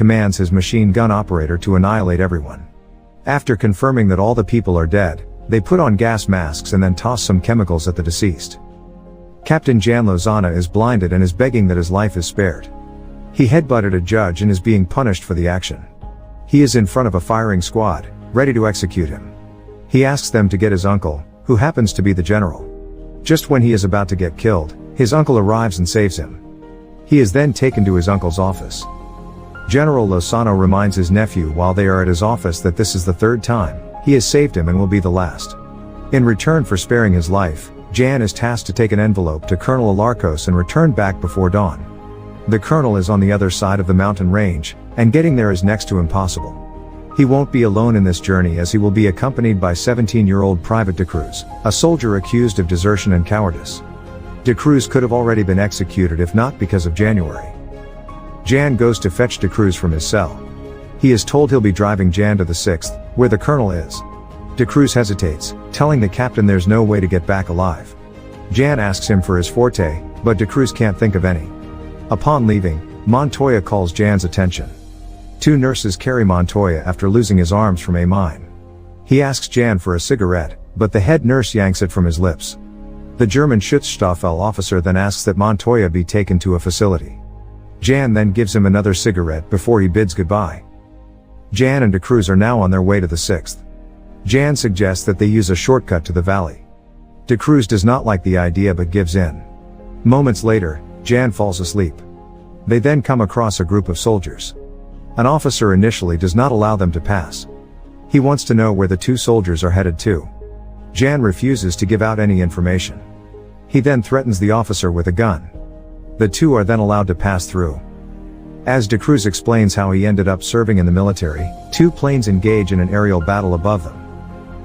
commands his machine gun operator to annihilate everyone. After confirming that all the people are dead, they put on gas masks and then toss some chemicals at the deceased. Captain Jan Lozana is blinded and is begging that his life is spared. He headbutted a judge and is being punished for the action. He is in front of a firing squad, ready to execute him. He asks them to get his uncle, who happens to be the general. Just when he is about to get killed, his uncle arrives and saves him. He is then taken to his uncle's office. General Lozano reminds his nephew while they are at his office that this is the third time he has saved him and will be the last. In return for sparing his life, Jan is tasked to take an envelope to Colonel Alarcos and return back before dawn. The colonel is on the other side of the mountain range, and getting there is next to impossible. He won't be alone in this journey as he will be accompanied by 17-year-old Private De Cruz, a soldier accused of desertion and cowardice. De Cruz could have already been executed if not because of January. Jan goes to fetch De Cruz from his cell. He is told he'll be driving Jan to the 6th, where the colonel is. De Cruz hesitates, telling the captain there's no way to get back alive. Jan asks him for his forte, but De Cruz can't think of any. Upon leaving, Montoya calls Jan's attention. Two nurses carry Montoya after losing his arms from a mine. He asks Jan for a cigarette, but the head nurse yanks it from his lips. The German Schutzstaffel officer then asks that Montoya be taken to a facility. Jan then gives him another cigarette before he bids goodbye. Jan and De Cruz are now on their way to the 6th. Jan suggests that they use a shortcut to the valley. De Cruz does not like the idea but gives in. Moments later, Jan falls asleep. They then come across a group of soldiers. An officer initially does not allow them to pass. He wants to know where the two soldiers are headed to. Jan refuses to give out any information. He then threatens the officer with a gun. The two are then allowed to pass through. As De Cruz explains how he ended up serving in the military, two planes engage in an aerial battle above them.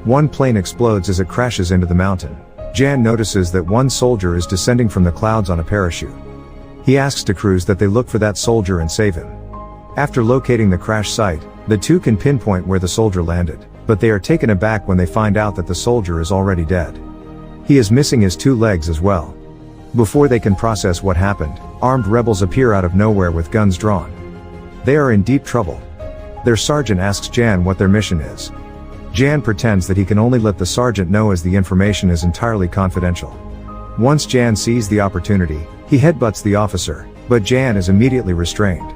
One plane explodes as it crashes into the mountain. Jan notices that one soldier is descending from the clouds on a parachute. He asks De Cruz that they look for that soldier and save him. After locating the crash site, the two can pinpoint where the soldier landed, but they are taken aback when they find out that the soldier is already dead. He is missing his two legs as well. Before they can process what happened, armed rebels appear out of nowhere with guns drawn. They are in deep trouble. Their sergeant asks Jan what their mission is. Jan pretends that he can only let the sergeant know as the information is entirely confidential. Once Jan sees the opportunity, he headbutts the officer, but Jan is immediately restrained.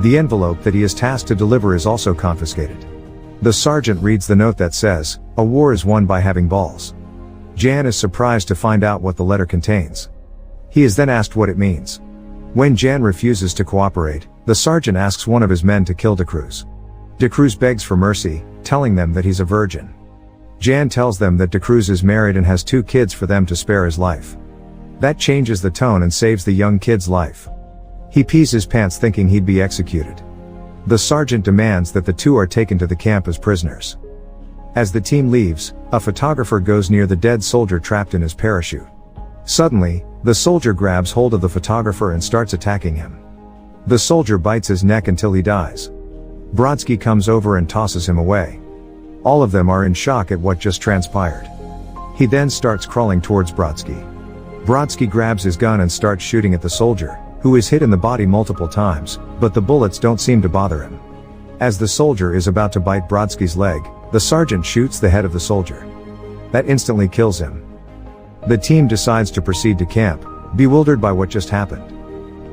The envelope that he is tasked to deliver is also confiscated. The sergeant reads the note that says, "A war is won by having balls." Jan is surprised to find out what the letter contains. He is then asked what it means. When Jan refuses to cooperate, the sergeant asks one of his men to kill De Cruz. De Cruz begs for mercy, telling them that he's a virgin. Jan tells them that De Cruz is married and has two kids for them to spare his life. That changes the tone and saves the young kid's life. He pees his pants thinking he'd be executed. The sergeant demands that the two are taken to the camp as prisoners. As the team leaves, a photographer goes near the dead soldier trapped in his parachute. Suddenly, the soldier grabs hold of the photographer and starts attacking him. The soldier bites his neck until he dies. Brodsky comes over and tosses him away. All of them are in shock at what just transpired. He then starts crawling towards Brodsky. Brodsky grabs his gun and starts shooting at the soldier, who is hit in the body multiple times, but the bullets don't seem to bother him. As the soldier is about to bite Brodsky's leg, the sergeant shoots the head of the soldier. That instantly kills him. The team decides to proceed to camp, bewildered by what just happened.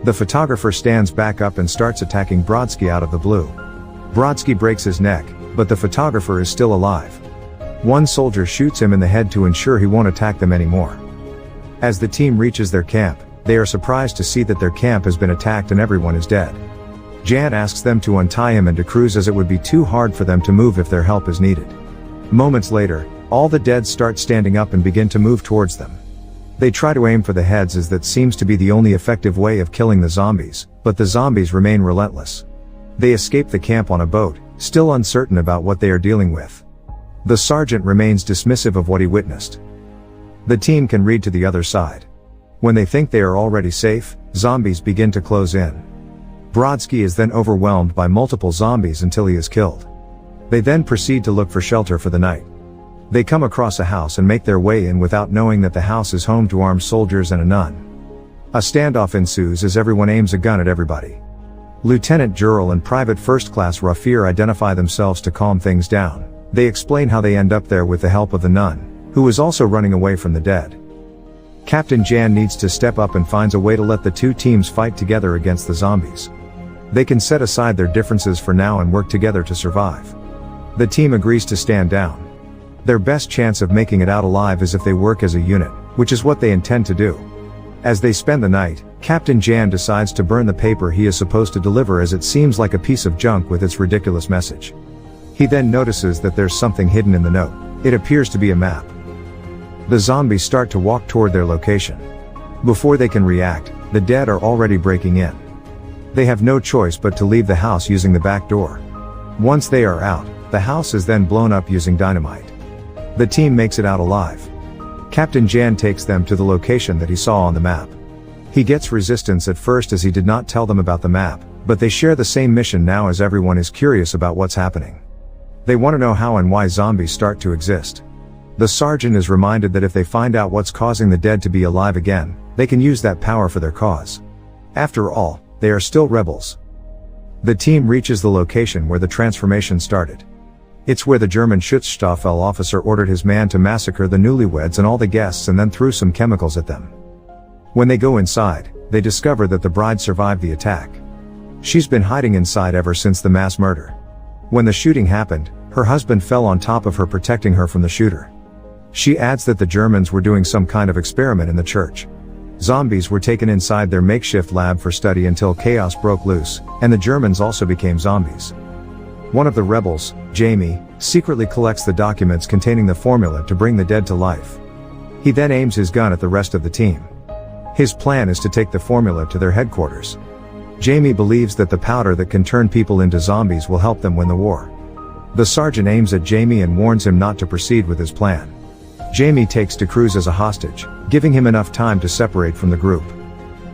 The photographer stands back up and starts attacking Brodsky out of the blue. Brodsky breaks his neck, but the photographer is still alive. One soldier shoots him in the head to ensure he won't attack them anymore. As the team reaches their camp, they are surprised to see that their camp has been attacked and everyone is dead. Jan asks them to untie him and De Cruz as it would be too hard for them to move if their help is needed. Moments later, all the dead start standing up and begin to move towards them. They try to aim for the heads as that seems to be the only effective way of killing the zombies, but the zombies remain relentless. They escape the camp on a boat, still uncertain about what they are dealing with. The sergeant remains dismissive of what he witnessed. The team can read to the other side. When they think they are already safe, zombies begin to close in. Brodsky is then overwhelmed by multiple zombies until he is killed. They then proceed to look for shelter for the night. They come across a house and make their way in without knowing that the house is home to armed soldiers and a nun. A standoff ensues as everyone aims a gun at everybody. Lieutenant Jurel and Private First Class Rafir identify themselves to calm things down. They explain how they end up there with the help of the nun, who is also running away from the dead. Captain Jan needs to step up and finds a way to let the two teams fight together against the zombies. They can set aside their differences for now and work together to survive. The team agrees to stand down. Their best chance of making it out alive is if they work as a unit, which is what they intend to do. As they spend the night, Captain Jan decides to burn the paper he is supposed to deliver, as it seems like a piece of junk with its ridiculous message. He then notices that there's something hidden in the note. It appears to be a map. The zombies start to walk toward their location. Before they can react, the dead are already breaking in. They have no choice but to leave the house using the back door. Once they are out, the house is then blown up using dynamite. The team makes it out alive. Captain Jan takes them to the location that he saw on the map. He gets resistance at first as he did not tell them about the map, but they share the same mission now as everyone is curious about what's happening. They want to know how and why zombies start to exist. The sergeant is reminded that if they find out what's causing the dead to be alive again, they can use that power for their cause. After all, they are still rebels. The team reaches the location where the transformation started. It's where the German Schutzstaffel officer ordered his man to massacre the newlyweds and all the guests and then threw some chemicals at them. When they go inside, they discover that the bride survived the attack. She's been hiding inside ever since the mass murder. When the shooting happened, her husband fell on top of her, protecting her from the shooter. She adds that the Germans were doing some kind of experiment in the church. Zombies were taken inside their makeshift lab for study until chaos broke loose, and the Germans also became zombies. One of the rebels, Jamie, secretly collects the documents containing the formula to bring the dead to life. He then aims his gun at the rest of the team. His plan is to take the formula to their headquarters. Jamie believes that the powder that can turn people into zombies will help them win the war. The sergeant aims at Jamie and warns him not to proceed with his plan. Jamie takes De Cruz as a hostage, giving him enough time to separate from the group.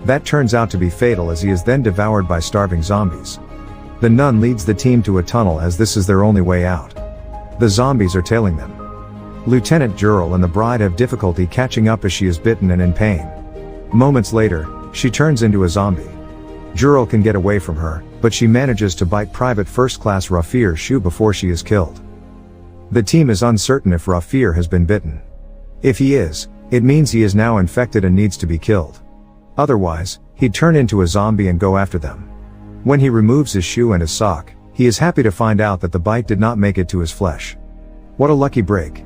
That turns out to be fatal, as he is then devoured by starving zombies. The nun leads the team to a tunnel, as this is their only way out. The zombies are tailing them. Lieutenant Jurel and the bride have difficulty catching up as she is bitten and in pain. Moments later, she turns into a zombie. Jurel can get away from her, but she manages to bite Private First Class Rafir's shoe before she is killed. The team is uncertain if Rafir has been bitten. If he is, it means he is now infected and needs to be killed. Otherwise, he'd turn into a zombie and go after them. When he removes his shoe and his sock, he is happy to find out that the bite did not make it to his flesh. What a lucky break.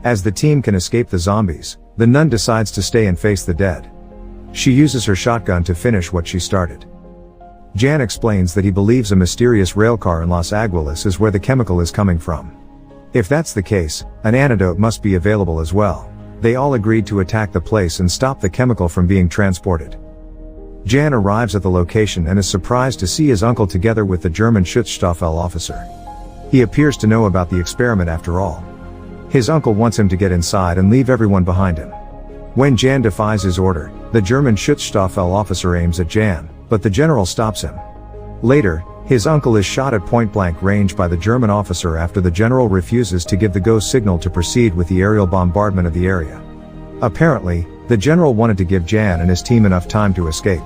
As the team can escape the zombies, the nun decides to stay and face the dead. She uses her shotgun to finish what she started. Jan explains that he believes a mysterious railcar in Los Aguilas is where the chemical is coming from. If that's the case, an antidote must be available as well. They all agreed to attack the place and stop the chemical from being transported. Jan arrives at the location and is surprised to see his uncle together with the German Schutzstaffel officer. He appears to know about the experiment after all. His uncle wants him to get inside and leave everyone behind him. When Jan defies his order, the German Schutzstaffel officer aims at Jan, but the general stops him. Later, his uncle is shot at point-blank range by the German officer after the general refuses to give the go signal to proceed with the aerial bombardment of the area. Apparently, the general wanted to give Jan and his team enough time to escape.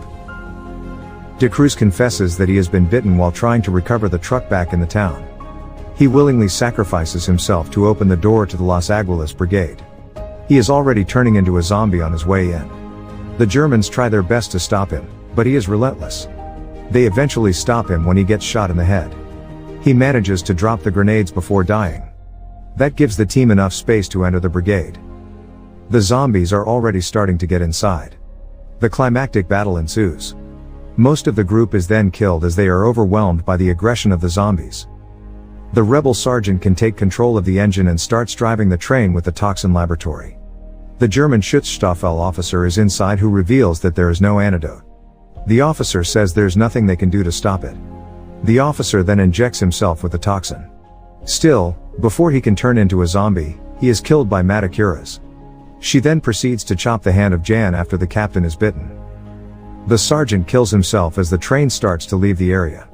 De Cruz confesses that he has been bitten while trying to recover the truck back in the town. He willingly sacrifices himself to open the door to the Los Aguilas brigade. He is already turning into a zombie on his way in. The Germans try their best to stop him, but he is relentless. They eventually stop him when he gets shot in the head. He manages to drop the grenades before dying. That gives the team enough space to enter the brigade. The zombies are already starting to get inside. The climactic battle ensues. Most of the group is then killed as they are overwhelmed by the aggression of the zombies. The rebel sergeant can take control of the engine and starts driving the train with the toxin laboratory. The German Schutzstaffel officer is inside, who reveals that there is no antidote. The officer says there's nothing they can do to stop it. The officer then injects himself with the toxin. Still, before he can turn into a zombie, he is killed by Matacuras. She then proceeds to chop the hand of Jan after the captain is bitten. The sergeant kills himself as the train starts to leave the area.